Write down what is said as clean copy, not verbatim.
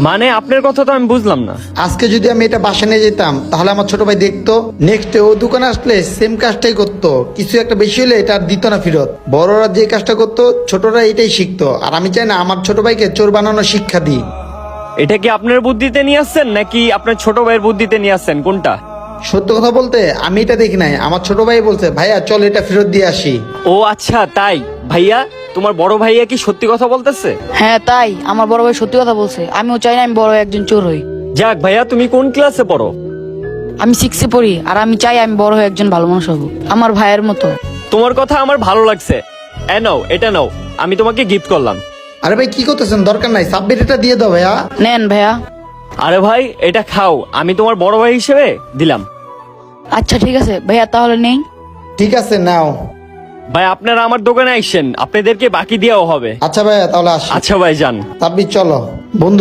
মানে আপনার কথা তো আমি বুঝলাম না। আজকে যদি আমি এটা বাসা নিয়ে যেতাম তাহলে আমার ছোট ভাই দেখতো, নেক্সট ও দোকানে আসলে সেম কাজটাই করতো, কিছু একটা বেশি হলে এটা আর দিত না ফেরত। বড়রা যে কাজটা করতো ছোটরা এটাই শিখতো, আর আমি চাই না আমার ছোট ভাইকে চোর বানানোর শিক্ষা দিই। এটা কি আপনার বুদ্ধিতে নিয়ে আসছেন নাকি আপনার ছোট ভাইয়ের বুদ্ধিতে নিয়ে আসছেন, কোনটা? সত্য কথা বলতে আমি এটা দেখি নাই, আমার ছোট ভাই বলছে ভাইয়া চল এটা ফেরত দিয়ে আসি। ও আচ্ছা তাই। ভাইয়া, তোমার বড় ভাইয়া কি সত্যি কথা বলতেছে? হ্যাঁ তাই, আমার বড় ভাই সত্যি কথা বলছে। আমিও চাই না আমি বড় হয়ে একজন চোর হই। যাক ভাইয়া, তুমি কোন ক্লাসে পড়ো? আমি 6 পড়ি, আর আমি চাই আমি বড় হয়ে একজন ভালো মানুষ হব, আমার ভাইয়ের মতো। তোমার কথা আমার ভালো লাগছে। নাও, এটা নাও, আমি তোমাকে গিফট করলাম। আরে ভাই কি করতেছেন, দরকার নাই, সাবমিট এটা দিয়ে দাও ভাইয়া। নেন ভাইয়া। আরে ভাই, এটা খাও, আমি তোমার বড় ভাই হিসেবে দিলাম। আচ্ছা ঠিক আছে ভাইয়া, তাহলে নেই। ঠিক আছে নাও। ভাই আপনারা আমার দোকানে আইসেন, আপনাদেরকে বাকি দেওয়াও হবে। আচ্ছা ভাইয়া তাহলে আসি। আচ্ছা ভাই, যান। সাব্বির চলো বন্ধু।